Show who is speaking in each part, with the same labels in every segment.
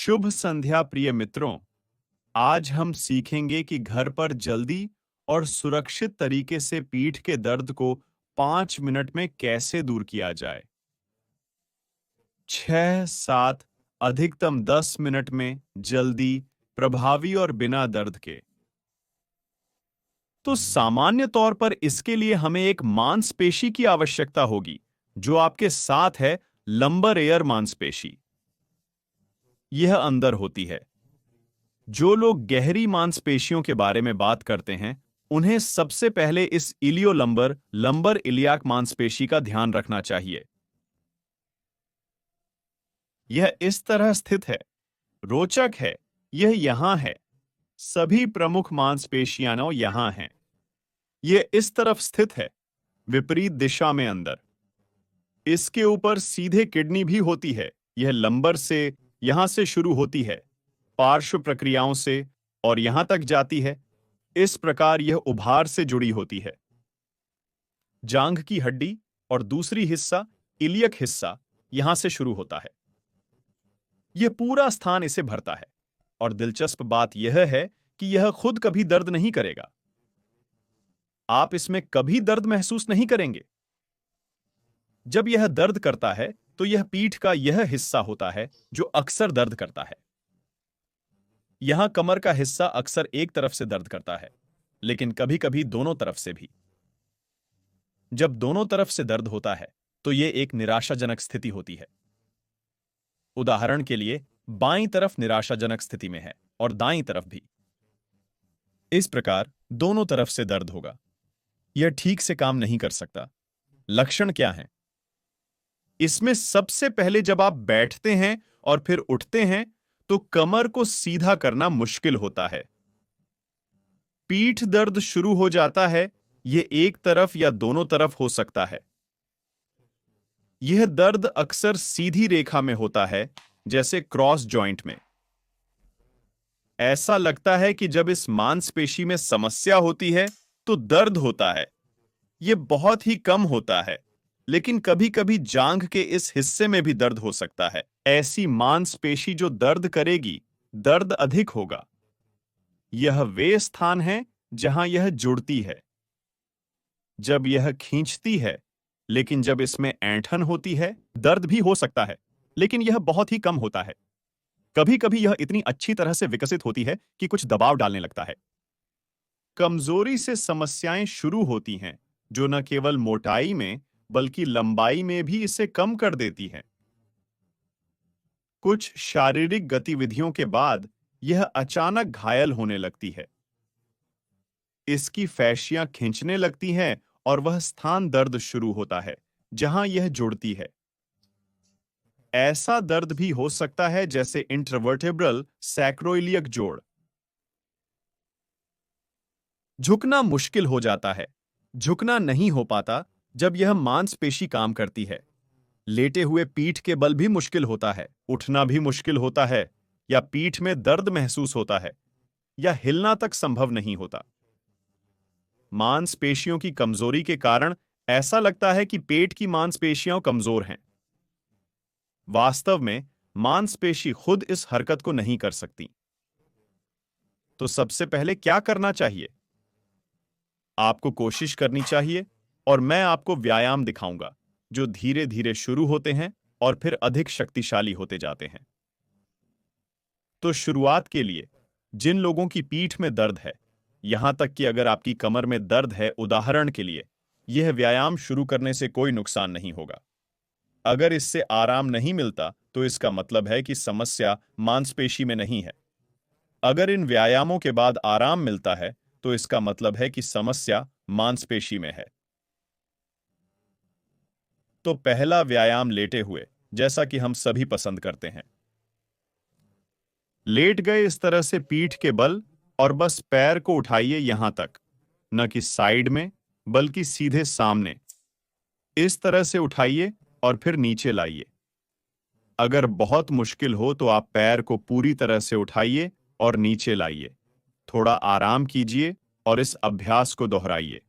Speaker 1: शुभ संध्या प्रिय मित्रों। आज हम सीखेंगे कि घर पर जल्दी और सुरक्षित तरीके से पीठ के दर्द को 5 मिनट में कैसे दूर किया जाए। 6, 7, अधिकतम 10 मिनट में जल्दी, प्रभावी और बिना दर्द के। तो सामान्य तौर पर इसके लिए हमें एक मांसपेशी की आवश्यकता होगी जो आपके साथ है, लंबर एयर मांसपेशी। यह अंदर होती है। जो लोग गहरी मांसपेशियों के बारे में बात करते हैं, उन्हें सबसे पहले इस इलियोलंबर लंबर इलियाक मांसपेशी का ध्यान रखना चाहिए। यह इस तरह स्थित है। रोचक है, यह यहां है। सभी प्रमुख मांसपेशियां यहां हैं। यह इस तरफ स्थित है, विपरीत दिशा में अंदर। इसके ऊपर सीधे किडनी भी होती है। यह लंबर से यहां से शुरू होती है, पार्श्व प्रक्रियाओं से, और यहां तक जाती है। इस प्रकार यह उभार से जुड़ी होती है। जांघ की हड्डी और दूसरी हिस्सा, इलियक हिस्सा, यहां से शुरू होता है। यह पूरा स्थान इसे भरता है। और दिलचस्प बात यह है कि यह खुद कभी दर्द नहीं करेगा। आप इसमें कभी दर्द महसूस नहीं करेंगे। जब यह दर्द करता है तो यह पीठ का यह हिस्सा होता है जो अक्सर दर्द करता है। यहां कमर का हिस्सा अक्सर एक तरफ से दर्द करता है, लेकिन कभी कभी दोनों तरफ से भी। जब दोनों तरफ से दर्द होता है तो यह एक निराशाजनक स्थिति होती है। उदाहरण के लिए, बाईं तरफ निराशाजनक स्थिति में है और दाईं तरफ भी। इस प्रकार दोनों तरफ से दर्द होगा। यह ठीक से काम नहीं कर सकता। लक्षण क्या हैं? इसमें सबसे पहले जब आप बैठते हैं और फिर उठते हैं तो कमर को सीधा करना मुश्किल होता है। पीठ दर्द शुरू हो जाता है। यह एक तरफ या दोनों तरफ हो सकता है। यह दर्द अक्सर सीधी रेखा में होता है, जैसे क्रॉस जॉइंट में। ऐसा लगता है कि जब इस मांसपेशी में समस्या होती है तो दर्द होता है। यह बहुत ही कम होता है, लेकिन कभी कभी जांघ के इस हिस्से में भी दर्द हो सकता है। ऐसी मांसपेशी जो दर्द करेगी, दर्द अधिक होगा। यह वे स्थान है जहां यह जुड़ती है। जब यह खींचती है, लेकिन जब इसमें ऐंठन होती है, दर्द भी हो सकता है, लेकिन यह बहुत ही कम होता है। कभी कभी यह इतनी अच्छी तरह से विकसित होती है कि कुछ दबाव डालने लगता है। कमजोरी से समस्याएं शुरू होती हैं, जो न केवल मोटाई में बल्कि लंबाई में भी इसे कम कर देती हैं। कुछ शारीरिक गतिविधियों के बाद यह अचानक घायल होने लगती है। इसकी फैशियां खींचने लगती हैं और वह स्थान दर्द शुरू होता है जहां यह जुड़ती है। ऐसा दर्द भी हो सकता है जैसे इंटरवर्टेब्रल सैक्रोइलियक जोड़। झुकना मुश्किल हो जाता है। झुकना नहीं हो पाता जब यह मांसपेशी काम करती है। लेटे हुए पीठ के बल भी मुश्किल होता है। उठना भी मुश्किल होता है, या पीठ में दर्द महसूस होता है, या हिलना तक संभव नहीं होता। मांसपेशियों की कमजोरी के कारण ऐसा लगता है कि पेट की मांसपेशियां कमजोर हैं। वास्तव में मांसपेशी खुद इस हरकत को नहीं कर सकती। तो सबसे पहले क्या करना चाहिए? आपको कोशिश करनी चाहिए, और मैं आपको व्यायाम दिखाऊंगा जो धीरे धीरे शुरू होते हैं और फिर अधिक शक्तिशाली होते जाते हैं। तो शुरुआत के लिए, जिन लोगों की पीठ में दर्द है, यहां तक कि अगर आपकी कमर में दर्द है, उदाहरण के लिए, यह व्यायाम शुरू करने से कोई नुकसान नहीं होगा। अगर इससे आराम नहीं मिलता तो इसका मतलब है कि समस्या मांसपेशी में नहीं है। अगर इन व्यायामों के बाद आराम मिलता है तो इसका मतलब है कि समस्या मांसपेशी में है। तो पहला व्यायाम लेटे हुए, जैसा कि हम सभी पसंद करते हैं। लेट गए इस तरह से पीठ के बल, और बस पैर को उठाइए यहां तक, न कि साइड में बल्कि सीधे सामने। इस तरह से उठाइए और फिर नीचे लाइए। अगर बहुत मुश्किल हो तो आप पैर को पूरी तरह से उठाइए और नीचे लाइए। थोड़ा आराम कीजिए और इस अभ्यास को दोहराइए।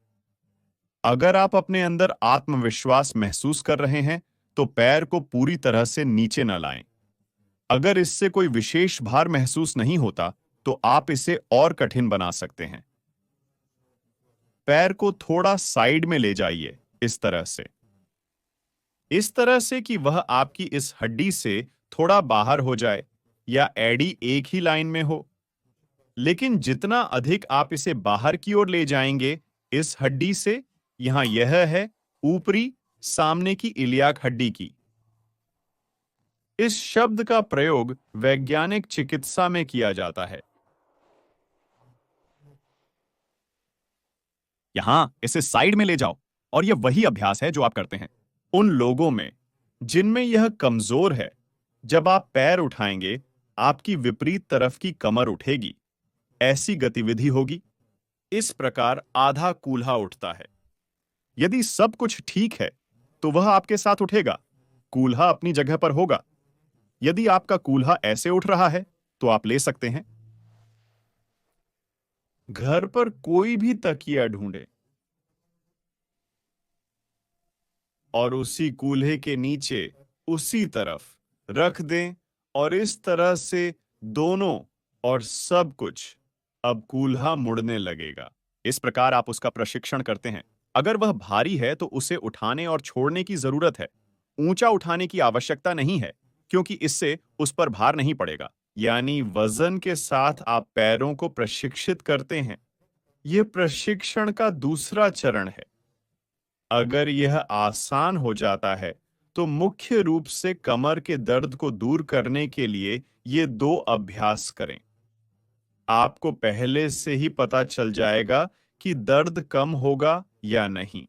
Speaker 1: अगर आप अपने अंदर आत्मविश्वास महसूस कर रहे हैं तो पैर को पूरी तरह से नीचे न लाएं। अगर इससे कोई विशेष भार महसूस नहीं होता, तो आप इसे और कठिन बना सकते हैं। पैर को थोड़ा साइड में ले जाइए, इस तरह से कि वह आपकी इस हड्डी से थोड़ा बाहर हो जाए या एड़ी एक ही लाइन में हो। लेकिन जितना अधिक आप इसे बाहर की ओर ले जाएंगे इस हड्डी से, यहां यह है ऊपरी सामने की इलियाक हड्डी की। इस शब्द का प्रयोग वैज्ञानिक चिकित्सा में किया जाता है। यहां इसे साइड में ले जाओ, और यह वही अभ्यास है जो आप करते हैं। उन लोगों में जिनमें यह कमजोर है, जब आप पैर उठाएंगे, आपकी विपरीत तरफ की कमर उठेगी, ऐसी गतिविधि होगी। इस प्रकार आधा कूल्हा उठता है। यदि सब कुछ ठीक है, तो वह आपके साथ उठेगा, कूल्हा अपनी जगह पर होगा। यदि आपका कूल्हा ऐसे उठ रहा है, तो आप ले सकते हैं। घर पर कोई भी तकिया ढूंढें और उसी कूल्हे के नीचे उसी तरफ रख दें, और इस तरह से दोनों और सब कुछ, अब कूल्हा मुड़ने लगेगा। इस प्रकार आप उसका प्रशिक्षण करते हैं। अगर वह भारी है तो उसे उठाने और छोड़ने की जरूरत है। ऊंचा उठाने की आवश्यकता नहीं है, क्योंकि इससे उस पर भार नहीं पड़ेगा। यानी वजन के साथ आप पैरों को प्रशिक्षित करते हैं। यह प्रशिक्षण का दूसरा चरण है। अगर यह आसान हो जाता है, तो मुख्य रूप से कमर के दर्द को दूर करने के लिए ये दो अभ्यास करें। आपको पहले से ही पता चल जाएगा कि दर्द कम होगा या नहीं।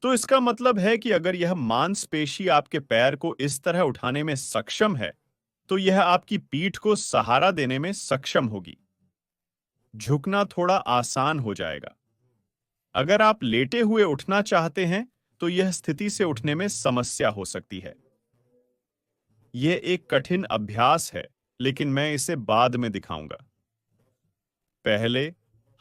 Speaker 1: तो इसका मतलब है कि अगर यह मांसपेशी आपके पैर को इस तरह उठाने में सक्षम है, तो यह आपकी पीठ को सहारा देने में सक्षम होगी। झुकना थोड़ा आसान हो जाएगा। अगर आप लेटे हुए उठना चाहते हैं, तो यह स्थिति से उठने में समस्या हो सकती है। यह एक कठिन अभ्यास है, लेकिन मैं इसे बाद में दिखाऊंगा। पहले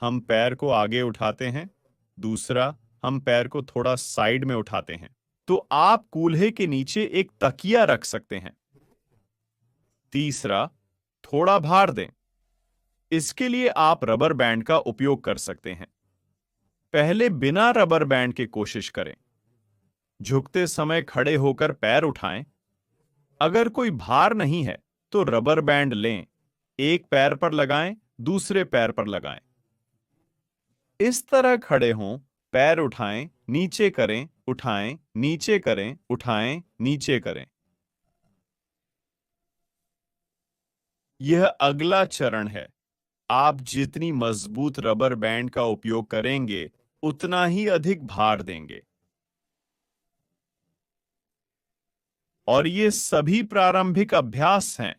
Speaker 1: हम पैर को आगे उठाते हैं, दूसरा हम पैर को थोड़ा साइड में उठाते हैं। तो आप कूल्हे के नीचे एक तकिया रख सकते हैं। तीसरा, थोड़ा भार दें। इसके लिए आप रबर बैंड का उपयोग कर सकते हैं। पहले बिना रबर बैंड के कोशिश करें। झुकते समय खड़े होकर पैर उठाएं। अगर कोई भार नहीं है, तो रबर बैंड लें, एक पैर पर लगाएं, दूसरे पैर पर लगाएं। इस तरह खड़े हों, पैर उठाएं, नीचे करें, उठाएं, नीचे करें, उठाएं, नीचे करें। यह अगला चरण है। आप जितनी मजबूत रबर बैंड का उपयोग करेंगे, उतना ही अधिक भार देंगे। और ये सभी प्रारंभिक अभ्यास हैं,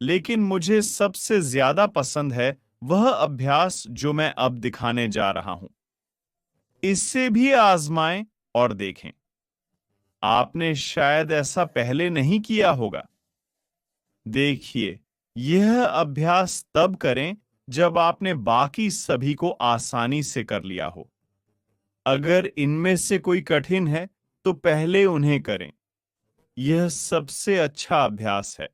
Speaker 1: लेकिन मुझे सबसे ज्यादा पसंद है वह अभ्यास जो मैं अब दिखाने जा रहा हूं। इससे भी आजमाएं और देखें। आपने शायद ऐसा पहले नहीं किया होगा। देखिए, यह अभ्यास तब करें जब आपने बाकी सभी को आसानी से कर लिया हो। अगर इनमें से कोई कठिन है, तो पहले उन्हें करें। यह सबसे अच्छा अभ्यास है।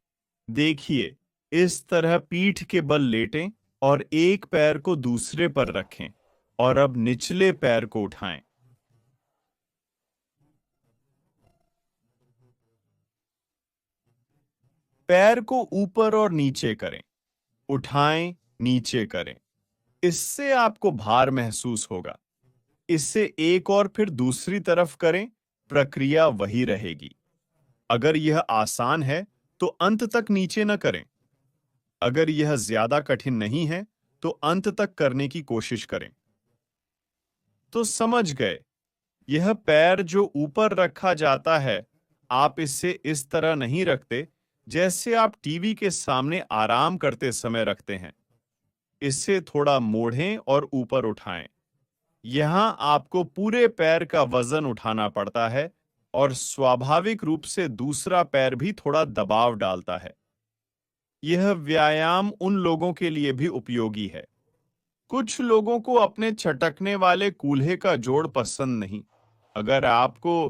Speaker 1: देखिए, इस तरह पीठ के बल लेटें और एक पैर को दूसरे पर रखें, और अब निचले पैर को उठाएं। पैर को ऊपर और नीचे करें, उठाएं, नीचे करें। इससे आपको भार महसूस होगा। इससे एक और फिर दूसरी तरफ करें, प्रक्रिया वही रहेगी। अगर यह आसान है, तो अंत तक नीचे न करें। अगर यह ज्यादा कठिन नहीं है, तो अंत तक करने की कोशिश करें। तो समझ गए, यह पैर जो ऊपर रखा जाता है, आप इसे इस तरह नहीं रखते जैसे आप टीवी के सामने आराम करते समय रखते हैं। इसे थोड़ा मोड़ें और ऊपर उठाएं। यहां आपको पूरे पैर का वजन उठाना पड़ता है, और स्वाभाविक रूप से दूसरा पैर भी थोड़ा दबाव डालता है। यह व्यायाम उन लोगों के लिए भी उपयोगी है। कुछ लोगों को अपने छटकने वाले कूल्हे का जोड़ पसंद नहीं। अगर आपको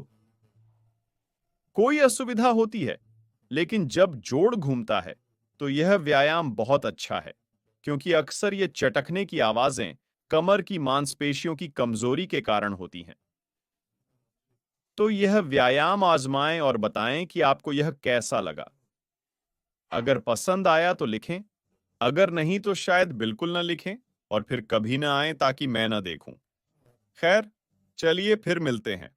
Speaker 1: कोई असुविधा होती है, लेकिन जब जोड़ घूमता है तो यह व्यायाम बहुत अच्छा है, क्योंकि अक्सर ये चटकने की आवाजें कमर की मांसपेशियों की कमजोरी के कारण होती हैं। तो यह व्यायाम आजमाएं और बताएं कि आपको यह कैसा लगा। अगर पसंद आया तो लिखें, अगर नहीं तो शायद बिल्कुल ना लिखें और फिर कभी ना आए ताकि मैं ना देखूं। खैर, चलिए फिर मिलते हैं।